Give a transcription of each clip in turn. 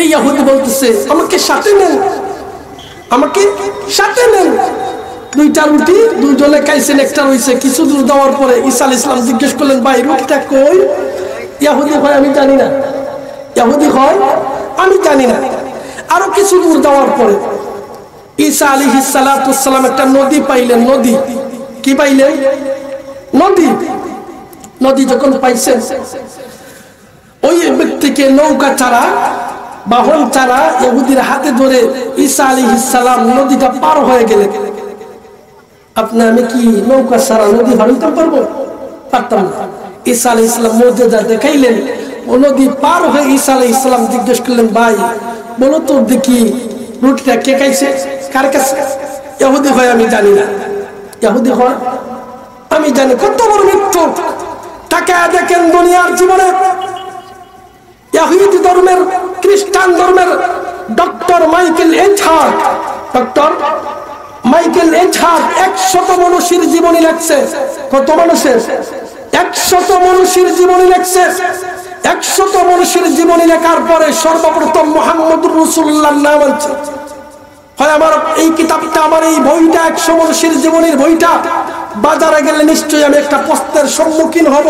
এই ইহুদি বলতেছে আমাকে সাথে নেন, আমাকে সাথে নেন। দুইটা রুটি দুজনে খাইছেন, একটা রয়েছে। কিছু দূর যাওয়ার পরে ঈসা আলাইহিস সালাম জিজ্ঞেস করলেন ভাই রুটিটা কই? ইহুদি হয় আমি জানি না, ইহুদি হয় আমি জানি না। আরো কিছু দূর যাওয়ার পরে ঈসা আলাইহিস সালাম একটা নদী পাইলেন। নদী কি পাইলেন? নদী। নদী যখন পাইছেন ওই ব্যক্তিকে নৌকা ছাড়া, বাহন ছাড়া ইহুদির হাতে ধরে ঈসা আলাইহিস সালাম নদীটা পার হয়ে গেলেন। আপনি আমি কি নৌকা ছাড়া নদী পার হইতে পারবো? পারতাম না। ঈসা আলাইহিস সালাম মুজিজা দেখাইলেন। ও নদী পার হয়ে ঈসা আলাইহিস সালাম জিজ্ঞেস করলেন ভাই বলো তো দেখি রুটিটা কে খাইছে, কার কাছে? ইহুদি হয় আমি জানি না, ইহুদি হয় আমি জানি। কত বড় মৃত্যু! তাকায় দেখেন দুনিয়ার জীবনে ইহুদি ধর্মের, খ্রিস্টান ধর্মের doctor Michael H heart, doctor Michael H heart 100 মানুষের জীবনী লেখছে। কত মানুষের? 100 মানুষের জীবনী লেখছে। 100 মানুষের জীবনী লেখার পরে সর্বপ্রথম মুহাম্মদুর রাসূলুল্লাহর নাম আছে। হয় আমার এই কিতাবটা, আমার এই বইটা, 100 মানুষের জীবনীর বইটা বাজারে গেলে নিশ্চয়ই আমি একটা প্রশ্নের সম্মুখীন হব,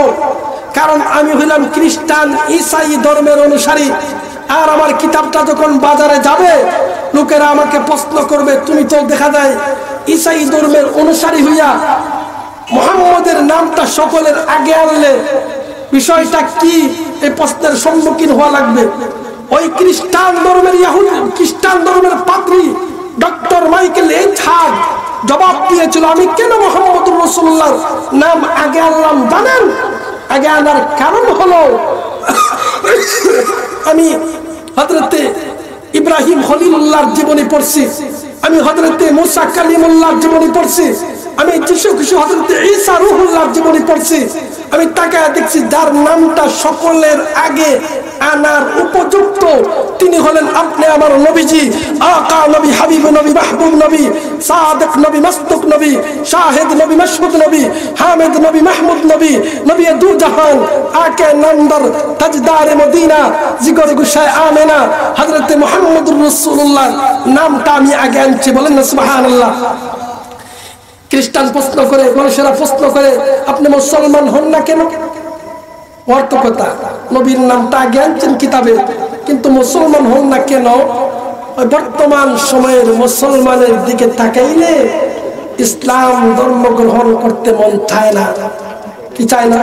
কারণ আমি হইলাম খ্রিস্টান ঈসাই ধর্মের অনুসারী। আর আমার কিতাবটা যখন বাজারে যাবে লোকেরা আমাকে প্রশ্ন করবে তুমি তো দেখা যায় ঈসাই ধর্মের অনুসারী হইয়া মুহাম্মদের নামটা সকলের আগে আনলে, বিষয়টা কি? এই প্রশ্নের সম্মুখীন হওয়া লাগবে। ওই খ্রিস্টান ধর্মের খ্রিস্টান ধর্মের পাদ্রী ডক্টর মাইকেল এইচ হার্ট জবাব দিয়েছিল আমি কেন মুহাম্মদুর রাসূলুল্লাহর নাম আগে আনলাম জানেন? আগে আনার কারণ হলো আমি হযরতে ইব্রাহিম খলিলুল্লাহর জীবনী পড়ছি, আমি হযরতে মুসা কালিমুল্লাহর জীবনী পড়ছি, আমি যিশু খ্রিস্ট হযরতে ঈসা রূহুল্লাহর জীবনী পড়ছি। আমি তাকায় দেখছি যার নামটা সকলের আগে আনার উপযুক্ত তিনি হলেন আপনি আমার নবীজি, আকা নবী, হাবিব নবী, মাহবুব নবী, সাদিক নবী, মাসদুক নবী, শাহিদ নবী, মাশহুদ নবী, হামিদ নবী, মাহমুদ নবী, নবী দু জাহান, আকে নামদার, তাজদার মদিনা, জিগর গুশায় আমেনা, হযরতে মুহাম্মদুর রাসূলুল্লাহ নামটা আমি আগে আনছি। বলেন না সুবহানাল্লাহ। খ্রিস্টান প্রশ্ন করে, মানুষেরা প্রশ্ন করে আপনি মুসলমান হন না কেন? অর্থ কথা, নবীর নামটা আগে আনছেন কিতাবে, কিন্তু মুসলমান হন না কেন? বর্তমান সময়ের মুসলমানের দিকে তাকাইলে ইসলাম ধর্ম গ্রহণ করতে মন চায় না। কি চায় না?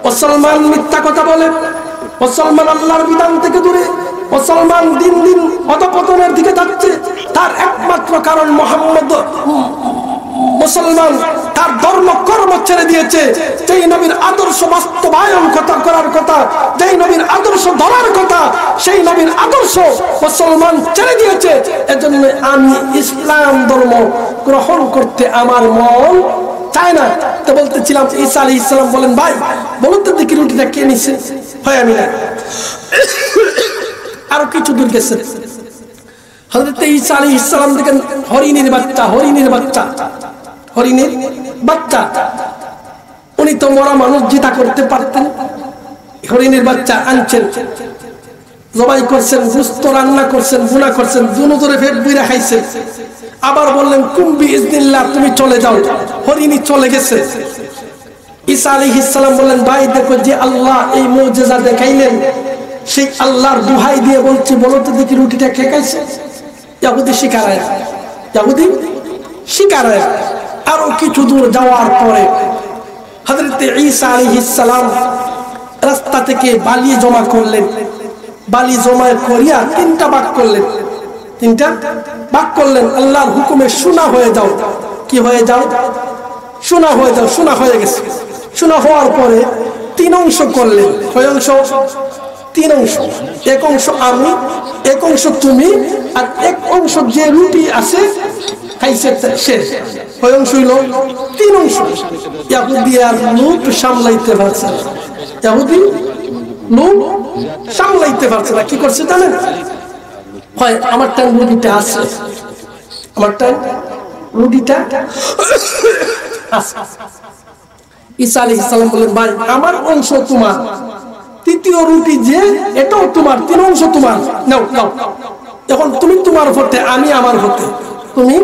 মুসলমান মিথ্যা কথা বলে, মুসলমান আল্লাহর বিধান থেকে দূরে, মুসলমান দিন দিন অধপতনের দিকে যাচ্ছে। তার একমাত্র কারণ মুসলমান তার ধর্ম কর্ম ছেড়ে দিয়েছে। যেই নবীর আদর্শ বাস্তবায়ন করার কথা, যেই নবীর আদর্শ ধরার কথা, সেই নবীর আদর্শ মুসলমান ছেড়ে দিয়েছে। এজন্য আমি ইসলাম ধর্ম গ্রহণ করতে আমার মন চায় না। তো বলতেছিলাম ঈসা আলাইহিস সালাম বলেন ভাই বলুন তো দেখি রুটিটা কে নিছে? হয় আমি না। আরো কিছু দূর গেছে হযরত ঈসা আলাইহিস সালাম দেখেন হরিণের বাচ্চা, হরিণের বাচ্চা, হরিণের বাচ্চা। উনি তো মরা মানুষ জিতা করতে পারতেন। হরিণের বাচ্চা আনছেন, জবাই করছেন, গোশত রান্না করছেন, গুনাহ করছেন, দুনো ধরে পেট বুইরা খাইছেন। আবার বললেন কুম্বি ইজনিল্লাহ তুমি চলে যাও। হরিণী চলে গেছে। ঈসা আলাইহিস সালাম বললেন ভাই দেখো যে আল্লাহ এই মুজিজা দেখাইলেন সেই আল্লাহর দোহাই দিয়ে বলছি বলো তো দেখি রুটিটা কে খাইছে? ইহুদি শিকারায়, ইহুদি শিকারায়। আরো কিছু দূর যাওয়ার পরে হযরত ঈসা আলাইহিস সালাম রাস্তা থেকে বালি জমা করলেন। বালি জমা করিয়া 3টা ভাগ করলেন, 3টা ভাগ করলেন। আল্লাহর হুকুমে সোনা হয়ে যাও। কি হয়ে যাও? সোনা হয়ে যাও। সোনা হয়ে গেছে। সোনা হওয়ার পরে 3 অংশ করলেন। কয় অংশ? 3 অংশ। এক অংশ আমি, এক অংশ তুমি, আর এক অংশ যে রুটি আছে খাইছে সে। কয় অংশ হইল? 3 অংশ। ইহুদি আর লোভ সামলাইতে পারছে না। ইহুদি লোভ সামলাইতে পারছে না। কি করছে জানেন? হয় আমারটা রুটিটা আছে, আমারটা রুটিটা আছে। ঈসা আলাইহিস সালাম বললেন ভাই আমার অংশ তোমার, তৃতীয় রুটি যে এটাও তোমার, 3 অংশ তোমার, নাও নাও। এখন তুমি তোমার পথে, আমি আমার পথে, তুমি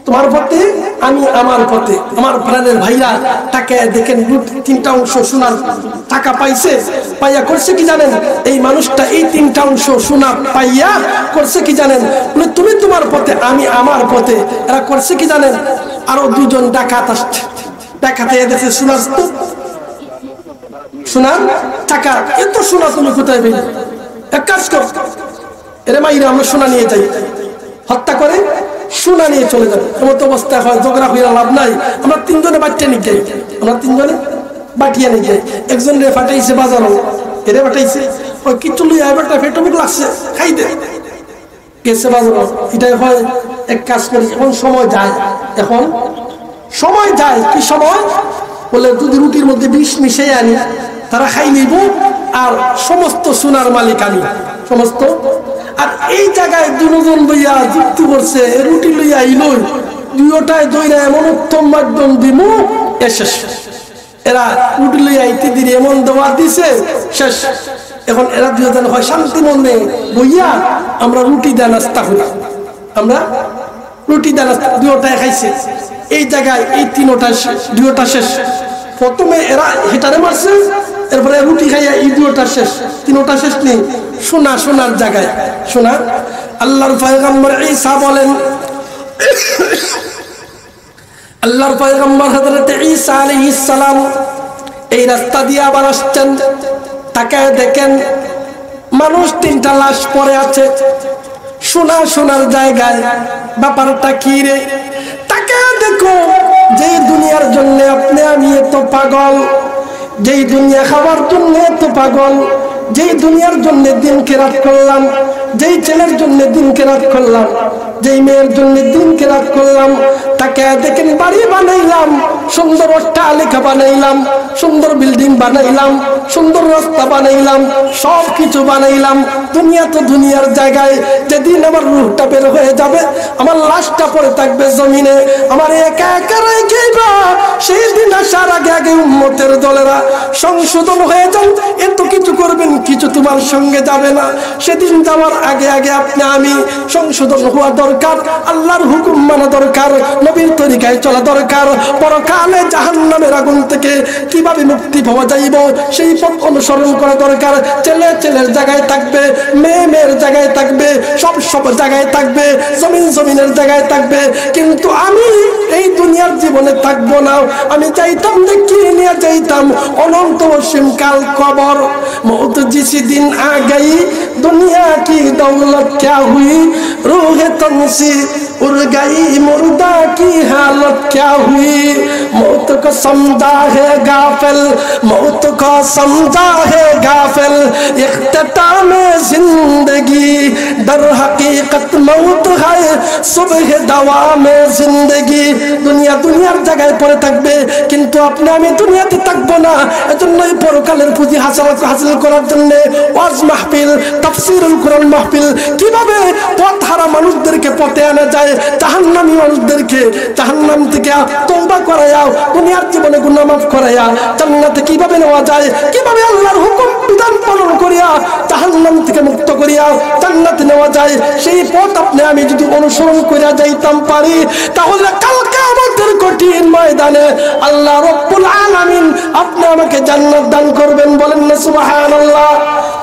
তোমার পথে, আমি আমার পথে। আমার প্রাণের ভাইরা তাকে দেখেন, 3টা অংশ সোনার টাকা পাইছে, পাইয়া করছে কি জানেন? এই মানুষটা এই 3টা অংশ সোনা পাইয়া করছে কি জানেন? তুমি তোমার পথে, আমি আমার পথে। এরা করছে কি জানেন? আরো 2জন ডাকাত আসছে, ডাকাতে এদেশে সোনার স্তূপ, সোনার টাকা। এত সোনা তুমি কোথায় পেলে? এক কাজ কর, এরে মাইরা আমরা সোনা নিয়ে যাই, হত্যা করে সোনা নিয়ে চলে যাবে। এমন তো অবস্থায় হয়, ঝগড়া হইয়া লাভ নাই। আমরা 3জনে বাচ্চা নিয়ে যাই, আমরা 3জনে বাটিয়া নিয়ে যাই। একজন রে ফাটাইছে বাজারও, এরে ফাটাইছে, ওই কিছু লইয়া এবারটা ফেটমুখ লাগছে, খাই দে গেছে বাজারও। এটাই হয়। এক কাজ করি, এখন সময় যায়, এখন সময় যায়। কি সময়? বলে যদি রুটির মধ্যে বিষ মিশিয়ে আনি, তারা খাই নিব, আর সমস্ত সোনার মালিক আমি, সমস্ত। আর এই জায়গায় 2জন লইয়া যুক্তি করছে, রুটি লইয়া ইলই, 2টায় দইরা এমন উত্তম মাধ্যম দিমু, শেষ। এরা রুটি লইয়া ইতে দিয়ে এমন দেওয়া দিছে, শেষ। এখন এরা 2জন হয় শান্তি মনে বইয়া আমরা রুটি দেয়া নাস্তা করি, আমরা রুটি দেয়া নাস্তা। 2টায় খাইছে, এই জায়গায় এই 2টা শেষ। প্রথমে এরা হেটারে মারছে, এরপরে রুটি খাইয়া এই 2টা শেষ, 3টা শেষ নেই। সোনা সোনার জায়গায় সোনা। আল্লাহর পয়গম্বর ঈসা বলেন, আল্লাহর পয়গম্বর হযরত ঈসা আলাইহিস সালাম এই রাস্তা দিয়ে আবার আসছেন। তাকে দেখেন মানুষ 3টা লাশ পড়ে আছে সোনা সোনার জায়গায়। ব্যাপারটা কি রে? তাকে দেখো, যেই দুনিয়ার জন্য আপনি আমি এত পাগল, যেই দুনিয়া খাবার জন্য এত পাগল, যেই দুনিয়ার জন্য দিনকে রাত করলাম, যেই ছেলের জন্য দিনকে রাত করলাম, যেই মেয়ের জন্য দিনকে রাত করলাম, তাকে দেখেন বাড়ি বানাইলাম, সুন্দর অট্টালিকা বানাইলাম, সুন্দর বিল্ডিং বানাইলাম, সুন্দর রাস্তা বানাইলাম, সব কিছু বানাইলাম। দুনিয়া তো দুনিয়ার জায়গায়, যেদিন আমার রূহটা বের হয়ে যাবে, আমার লাশটা পড়ে থাকবে জমিনে, আমার একা একা রেখেইবা। সেই দিন আসার আগে আগে উম্মতের দলেরা সংশোধন হয়ে যান। এত কিছু করবেন, কিছু তোমার সঙ্গে যাবে না। সেদিন যাওয়ার আগে আগে আপনি আমি সংশোধন হওয়া দরকার, আল্লাহর হুকুম মানা দরকার, নবীর তরিকায় চলা দরকার। পরকালে জাহান্নামের আগুন থেকে কিভাবে মুক্তি পাওয়া যাইব সেই পথ অনুসরণ করা দরকার। ছেলে ছেলের জায়গায় থাকবে, মেয়ে মেয়ের জায়গায় থাকবে, সব সব জায়গায় থাকবে, জমিন জমিনের জায়গায় থাকবে। কিন্তু আমি এই দুনিয়ার জীবনে থাকবো না। আমি চাইতাম দেখিয়ে নিয়ে যাইতাম অনন্ত অসীম কাল কবর। मौत जिस दिन आ गई दुनिया की दौलत क्या हुई, रूह तन से उड़ गई मुर्दा की हालत क्या हुई। मौत को समझा है गाफिल, मौत को समझा है गाफिल, इख्तिताम जिंदगी दर हकीकत मौत है सुबह दवा में जिंदगी। দুনিয়া দুনিয়ার জায়গায় পড়ে থাকবে, কিন্তু আপনি আমি দুনিয়াতে থাকবো না। এজন্যই পরকালের পুঁজি হাসিল করার জন্য ওয়াজ মাহফিল, তাফসীরুল কোরআন মাহফিল, কিভাবে পথহারা মানুষদেরকে পথে আনা যায়, জাহান্নামী মানুষদেরকে জাহান্নাম থেকে তওবা করায়া, দুনিয়ার জীবনে গুনাহ মাফ করায়া জান্নাতে কিভাবে নেওয়া যায়, কিভাবে আল্লাহর হুকুম বিধান পালন করিয়া জাহান্নাম থেকে মুক্ত করিয়া জান্নাতে নেওয়া যায়, সেই পথ আপনি আমি যদি অনুসরণ করিয়া যাইতাম পারি, তাহলে কালকে আমাদের কঠিন ময়দানে আল্লাহ রাব্বুল আলামিন আপনি আমাকে জান্নাত দান করবেন। বলেন না সুবহানাল্লাহ।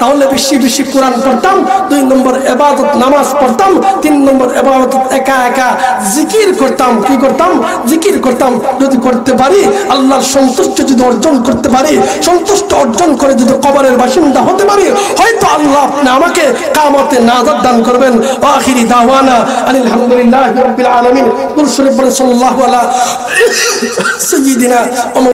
তাহলে বেশি বেশি কোরআন পড়তাম, 2 নম্বর ইবাদত নামাজ পড়তাম, 3 নম্বর ইবাদত একা একা জিকির করতাম। কি করতাম? জিকির করতাম। যদি করতে পারি, আল্লাহর সন্তুষ্টি যদি অর্জন করতে পারি, সন্তুষ্ট অর্জন করে যদি কবরের বাসিন্দা হতে পারি, হয়তো আল্লাহ আপনি আমাকে কিয়ামতে নাজাত দান করবেন। আখিরি দাওয়ানা আলহামদুলিল্লাহি রাব্বিল আলামিন। কুল শরীফ সাল্লাল্লাহু আলা সাইয়্যিদিনা